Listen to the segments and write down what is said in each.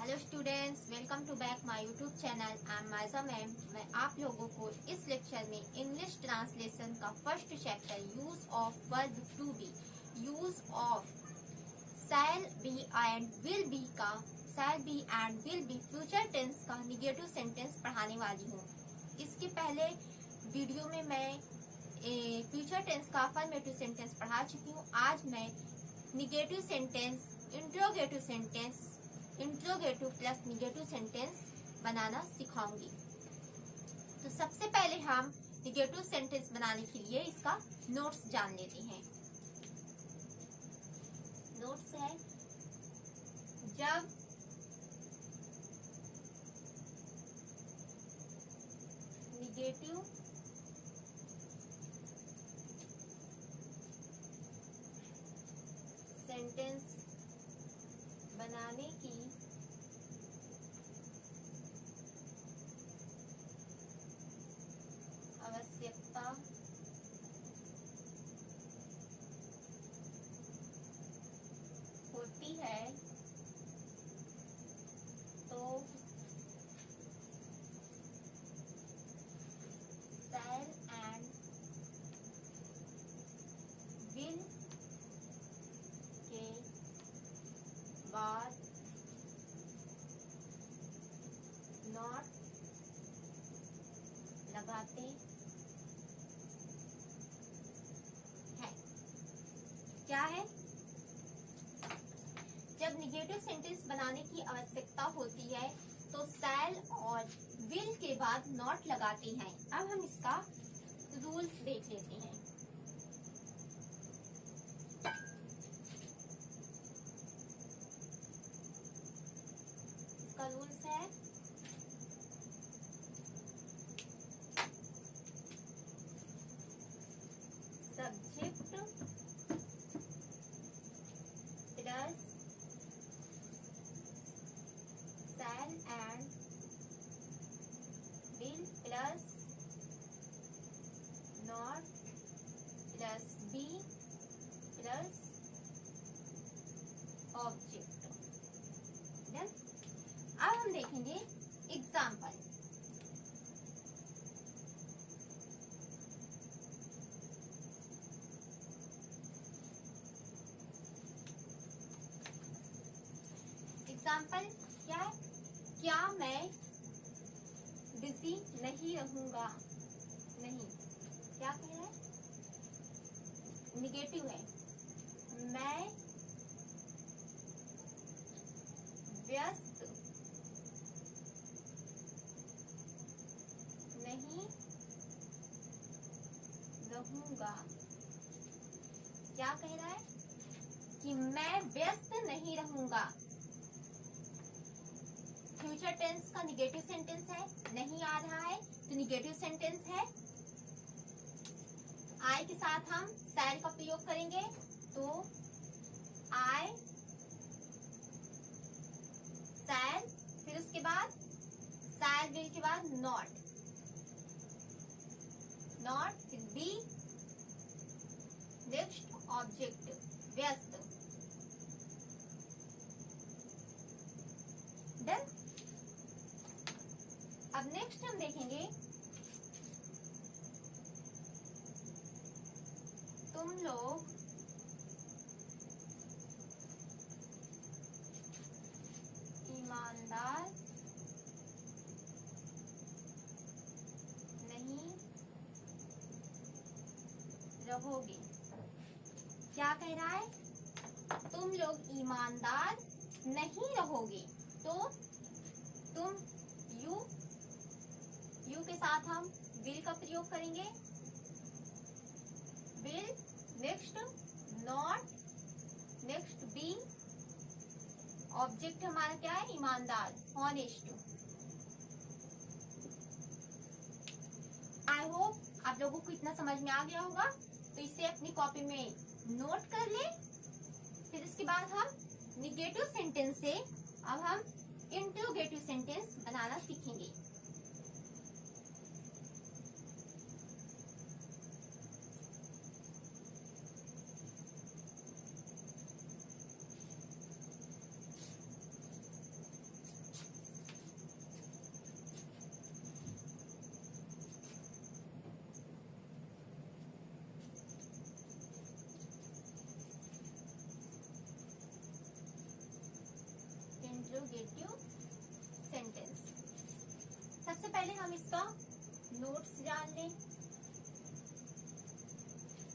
Hello students, welcome to back my YouTube channel. I am Maiza ma'am. मैं आप लोगों को इस लेक्चर में इंग्लिश ट्रांसलेशन का first chapter use of verb to be, use of shall be and will be का shall be and will be future tense का negative sentence पढ़ाने वाली हूँ। इसके पहले वीडियो में मैं फ्यूचर टेंस का अफर्मेटिव सेंटेंस पढ़ा चुकी हूँ। आज मैं negative sentence, interrogative plus negative sentence बनाना सिखाऊंगी। तो सबसे पहले हम निगेटिव सेंटेंस बनाने के लिए इसका नोट्स जान लेते हैं। नोट्स है, जब निगेटिव सेंटेंस बनाने की आवश्यकता होती है तो शैल एंड विल के बाद नॉट लगाते हैं। क्या है? जब निगेटिव सेंटेंस बनाने की आवश्यकता होती है तो शैल और विल के बाद नॉट लगाते हैं। अब हम इसका रूल्स देख लेते हैं। इसका रूल्स है, subject plus shall and will plus not plus be plus object. अब हम देखेंगे एग्जाम्पल। एग्जाम्पल क्या है? क्या मैं बिजी नहीं रहूंगा? नहीं, क्या कह रहा है? निगेटिव है। मैं व्यस्त नहीं रहूंगा। क्या कह रहा है? कि मैं व्यस्त नहीं रहूंगा। फ्यूचर टेंस का निगेटिव सेंटेंस है, नहीं आ रहा है तो निगेटिव सेंटेंस है। आई के साथ हम शैल का प्रयोग करेंगे तो आई शैल, फिर उसके बाद शैल विल के बाद नॉट, फिर बी, नेक्स्ट ऑब्जेक्ट व्यस्त। डन। अब नेक्स्ट हम देखेंगे, तुम लोग ईमानदार नहीं रहोगे। क्या कह रहा है? तुम लोग ईमानदार नहीं रहोगे। तो तुम यू के साथ हम विल का प्रयोग करेंगे। Will, next not, next be, object हमारा क्या है? ईमानदार, ऑनेस्ट। आई होप आप लोगों को इतना समझ में आ गया होगा। तो इसे अपनी कॉपी में नोट कर ले। फिर इसके बाद हम निगेटिव सेंटेंस से अब हम इंट्रोगेटिव सेंटेंस बनाना सीखेंगे। Interrogative sentence. सबसे पहले हम इसका नोट्स जान लें।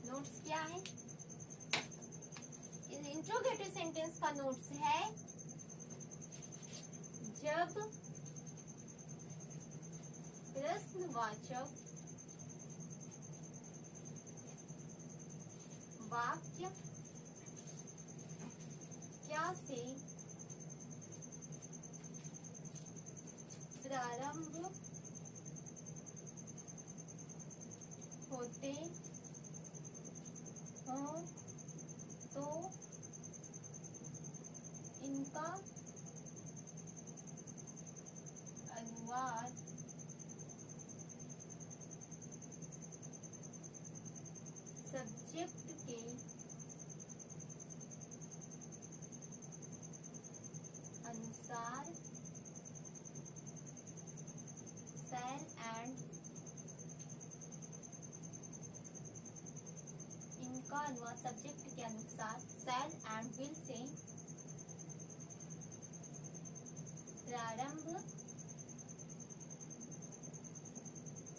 नोट्स क्या है? इंट्रोगेटिव सेंटेंस का नोट्स है जब प्रश्नवाचक वाक्य क्या से प्रारंभ होते हों तो इनका अनुवाद सब्जेक्ट के अनुसार शैल एंड इनका अनुवाद सब्जेक्ट के अनुसार शैल एंड विल से प्रारंभ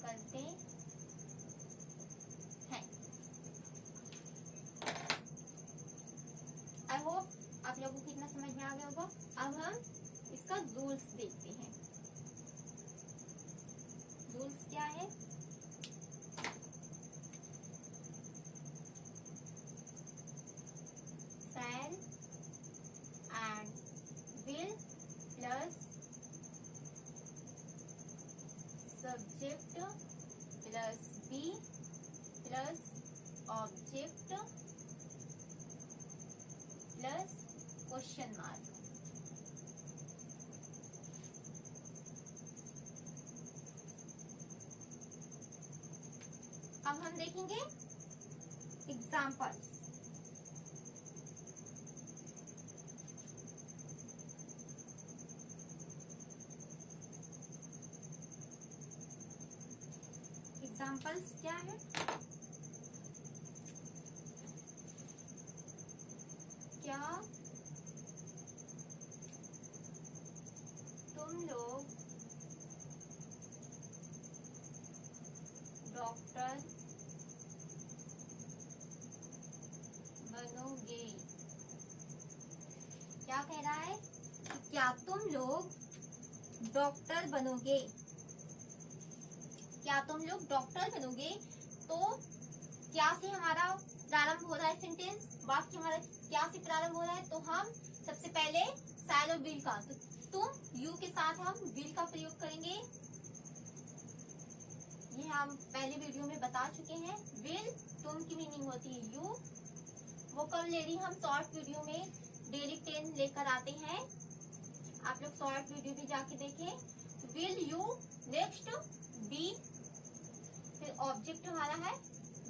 करते हैं। आई होप आप लोगों को इतना समझ में आ गया होगा। अब हम इसका रूल्स देखते हैं। रूल्स क्या है? Shall and will plus subject plus be plus object plus question mark. अब हम देखेंगे एग्जाम्पल्स। एग्जाम्पल्स क्या है? क्या तुम लोग डॉक्टर बनोगे? क्या कह रहा है? क्या तुम लोग डॉक्टर बनोगे? क्या तुम लोग डॉक्टर बनोगे? तो क्या से हमारा प्रारंभ हो रहा है सेंटेंस, वाक्य हमारा क्या से प्रारंभ हो रहा है? तो हम सबसे पहले शैल और विल का, तो तुम यू के साथ हम विल का प्रयोग करेंगे। ये हम पहले वीडियो में बता चुके हैं। विल तुम की मीनिंग होती है यू। वोकैबुलरी हम शॉर्ट वीडियो में डेली 10 लेकर आते हैं, आप लोग शॉर्ट वीडियो भी जाके देखें। विल यू, नेक्स्ट बी, फिर ऑब्जेक्ट हमारा है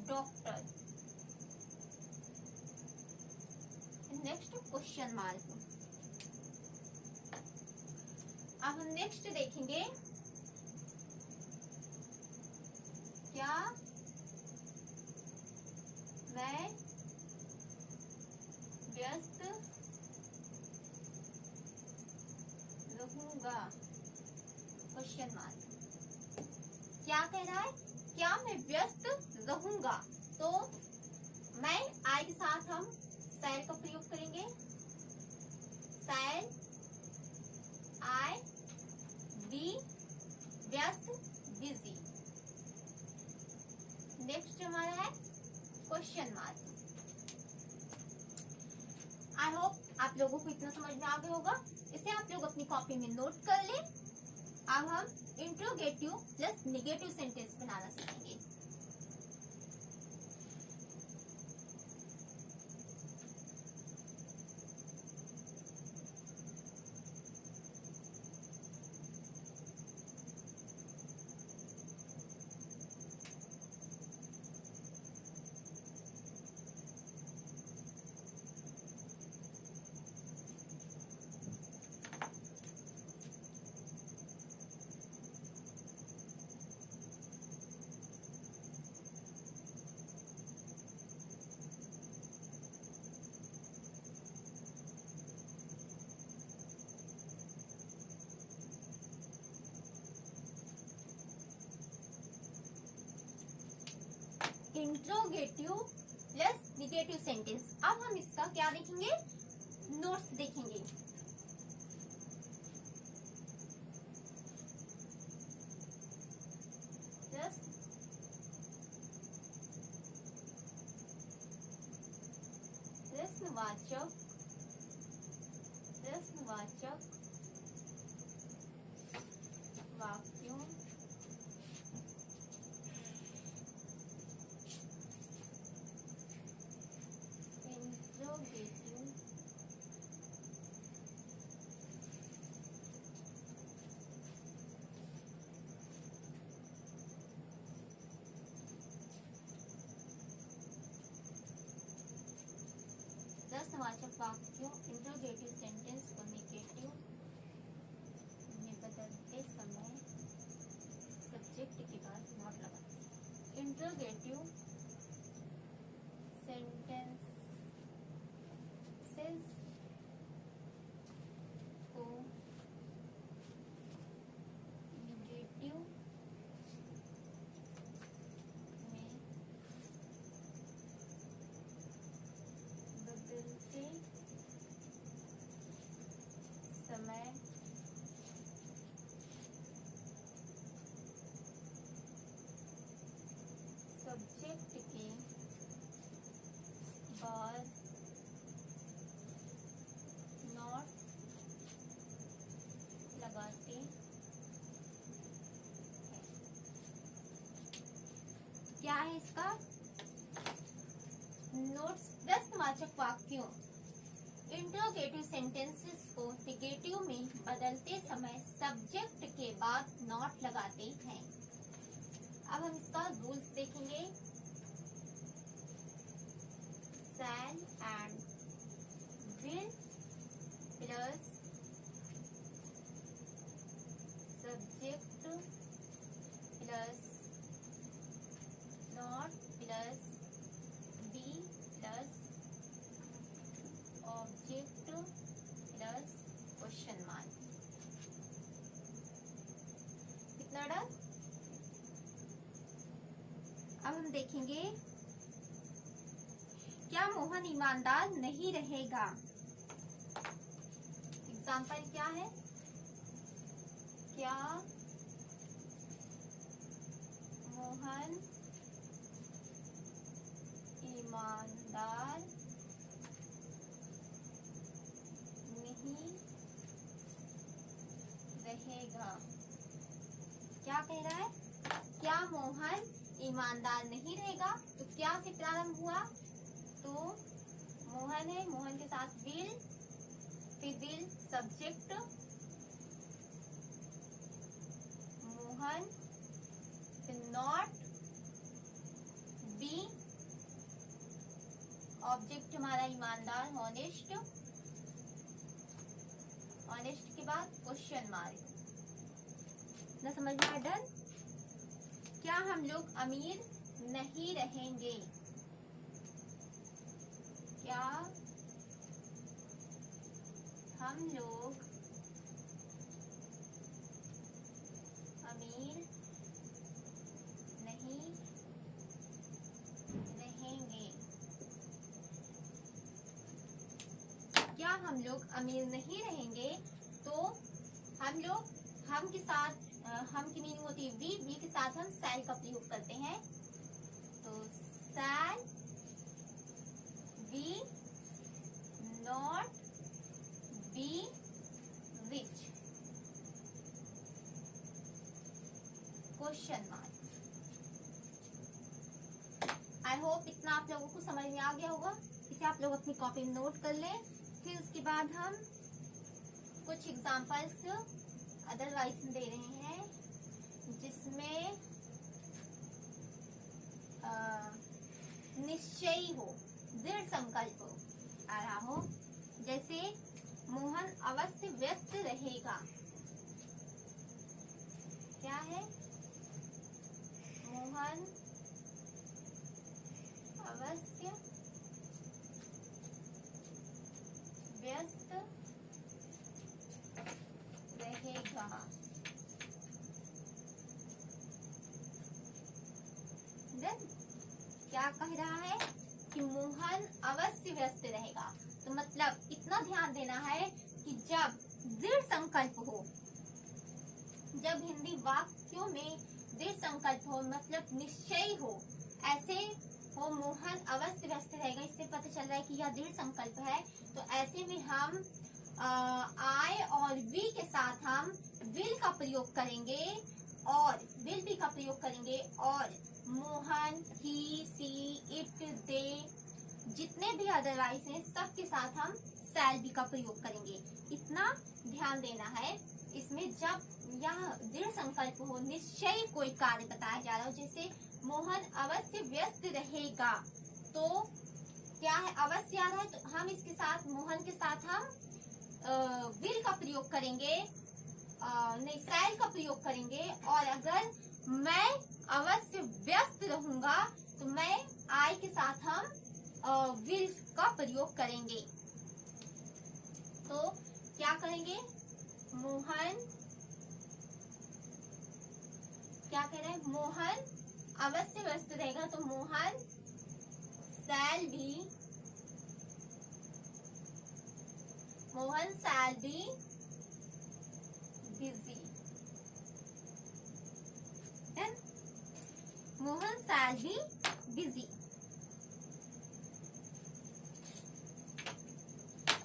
डॉक्टर, नेक्स्ट क्वेश्चन मार्क। अब हम नेक्स्ट देखेंगे क्या मैं व्यस्त रहूंगा? Question mark. क्या कह रहा है? क्या मैं व्यस्त रहूंगा? तो मैं आई के साथ हम शैल का प्रयोग करेंगे। शैल आई बी व्यस्त, बिजी। नेक्स्ट हमारा है क्वेश्चन मार्क। आई होप आप लोगों को इतना समझ में आ गया होगा। इसे आप लोग अपनी कॉपी में नोट कर लें। अब हम इंट्रोगेटिव प्लस नेगेटिव सेंटेंस बनाना सीखेंगे। Interrogative plus negative sentence. अब हम इसका क्या देखेंगे, नोट्स देखेंगे। प्रश्नवाचक वाक्यों इंट्रोगेटिव प्रश्नवाचक वाक्यों इंट्रोगेटिव सेंटेंस को निगेटिव में बदलते समय सब्जेक्ट के बाद नॉट लगा। इंट्रोगेटिव सेंटेंसेस को निगेटिव में बदलते समय सब्जेक्ट के बाद नॉट लगाते हैं। क्या है इसका नोट्स, प्रश्नवाचक वाक्यों इंट्रोगेटिव सेंटेंसेस को निगेटिव में बदलते समय सब्जेक्ट के बाद नॉट लगाते हैं। अब हम इसका रूल्स देखेंगे। Shall and will plus subject plus not plus be plus object plus question mark. कितना डन। अब हम देखेंगे क्या मोहन ईमानदार नहीं रहेगा। एग्जाम्पल क्या है, क्या मोहन ईमानदार नहीं रहेगा। क्या कह रहा है, क्या मोहन ईमानदार नहीं रहेगा। तो क्या से प्रारंभ हुआ, तो मोहन है, मोहन के साथ विल, फिर विल सब्जेक्ट मोहन, फिर नॉट, बी ऑब्जेक्ट हमारा ईमानदार ऑनेस्ट, ऑनेस्ट के बाद क्वेश्चन मार्क। ना समझ में आया, डन। क्या हम लोग अमीर नहीं रहेंगे। क्या हम लोग अमीर नहीं रहेंगे। क्या हम लोग अमीर नहीं रहेंगे, तो हम लोग हम के साथ हम की मीनिंग होती है वी के साथ हम शैल का प्रयोग करते हैं। तो shall we not be rich question mark. I hope इतना आप लोगों को समझ में आ गया होगा। इसे आप लोग अपनी कॉपी में नोट कर लें। फिर उसके बाद हम कुछ एग्जांपल्स अदरवाइज दे रहे हैं जिसमें निश्चयी हो, दृढ़ संकल्प आ रहा हो। जैसे मोहन अवश्य व्यस्त रहेगा। क्या है, मोहन अवश्य व्यस्त रहेगा। देन क्या कह रहा है कि मोहन अवश्य व्यस्त रहेगा। तो मतलब इतना ध्यान देना है कि जब दृढ़ संकल्प हो, जब हिंदी वाक्यों में दृढ़ संकल्प हो मतलब निश्चय हो, ऐसे हो मोहन अवश्य व्यस्त रहेगा, इससे पता चल रहा है कि यह दृढ़ संकल्प है। तो ऐसे में हम आई और वी के साथ हम विल का प्रयोग करेंगे और विल भी का प्रयोग करेंगे और मोहन, ही, सी, इट, दे जितने भी अदरवाइज हैं सबके साथ हम शैल भी का प्रयोग करेंगे। इतना ध्यान देना है इसमें। जब यह दृढ़ संकल्प हो, निश्चय कोई कार्य बताया जा रहा हो, जैसे मोहन अवश्य व्यस्त रहेगा, तो क्या है अवश्य आ रहा है, तो हम इसके साथ मोहन के साथ हम विल का प्रयोग करेंगे, नहीं शैल का प्रयोग करेंगे। और अगर मैं अवश्य व्यस्त रहूंगा तो मैं आई के साथ हम विल का प्रयोग करेंगे। तो क्या करेंगे, मोहन क्या कह रहे हैं, मोहन अवश्य व्यस्त रहेगा, तो Mohan shall be busy. Mohan shall be busy.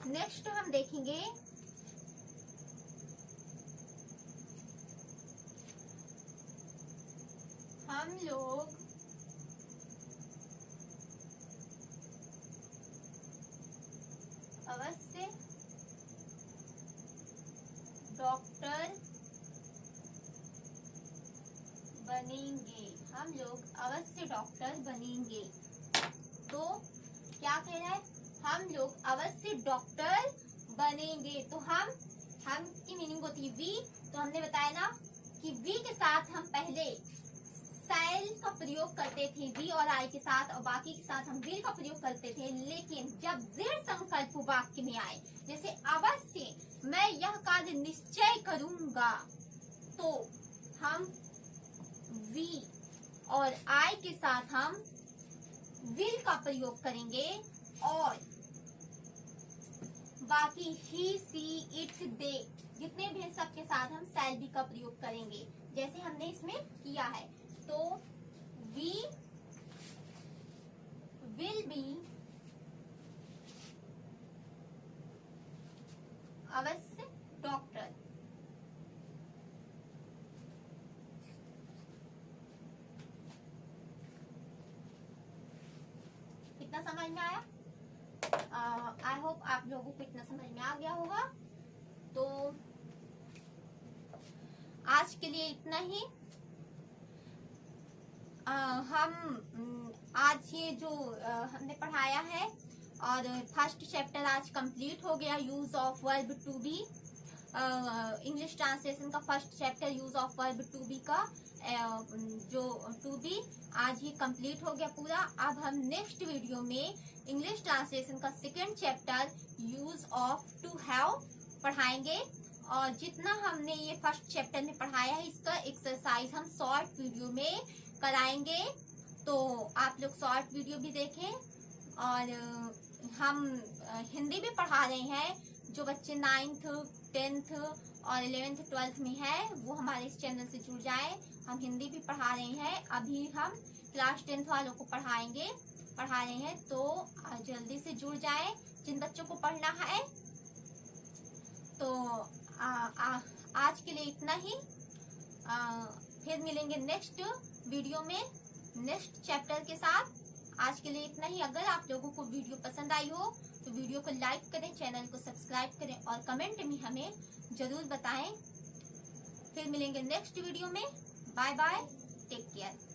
Next हम देखेंगे हम लोग अवश्य डॉक्टर बनेंगे। हम लोग अवश्य डॉक्टर बनेंगे। तो क्या कह रहा है, हम लोग अवश्य डॉक्टर बनेंगे। तो हम की मीनिंग होती है वी। तो हमने बताया ना कि वी के साथ हम पहले शैल का प्रयोग करते थे वी और आई के साथ, और बाकी के साथ हम विल का प्रयोग करते थे। लेकिन जब दृढ़ संकल्प वाक्य में आए, जैसे अवश्य मैं यह कार्य निश्चय करूंगा, तो हम वी और आई के साथ हम विल का प्रयोग करेंगे और बाकी ही, सी, इट, दे जितने भी सबके साथ हम शैल बी का प्रयोग करेंगे, जैसे हमने इसमें किया है। तो वी विल बी अवश्य डॉक्टर। कितना समझ में आया? आई होप आप लोगों को इतना समझ में आ गया होगा। तो आज के लिए इतना ही। हम आज ये जो हमने पढ़ाया है और फर्स्ट चैप्टर आज कंप्लीट हो गया, use of verb to be, English translation का first chapter use of verb to be का जो टू बी आज ही कंप्लीट हो गया पूरा। अब हम नेक्स्ट वीडियो में इंग्लिश ट्रांसलेशन का second chapter use of to have पढ़ाएंगे। और जितना हमने ये फर्स्ट चैप्टर में पढ़ाया है इसका एक्सरसाइज हम शॉर्ट वीडियो में कराएंगे, तो आप लोग शॉर्ट वीडियो भी देखें। और हम हिंदी भी पढ़ा रहे हैं, जो बच्चे 9th 10th और 11th 12th में है वो हमारे इस चैनल से जुड़ जाए। हम हिंदी भी पढ़ा रहे हैं, अभी हम क्लास 10th वालों को पढ़ा रहे हैं, तो जल्दी से जुड़ जाए जिन बच्चों को पढ़ना है। तो आज के लिए इतना ही। फिर मिलेंगे नेक्स्ट वीडियो में नेक्स्ट चैप्टर के साथ। आज के लिए इतना ही। अगर आप लोगों को वीडियो पसंद आई हो तो वीडियो को लाइक करें, चैनल को सब्सक्राइब करें और कमेंट में हमें जरूर बताएं। फिर मिलेंगे नेक्स्ट वीडियो में। Bye bye, take care.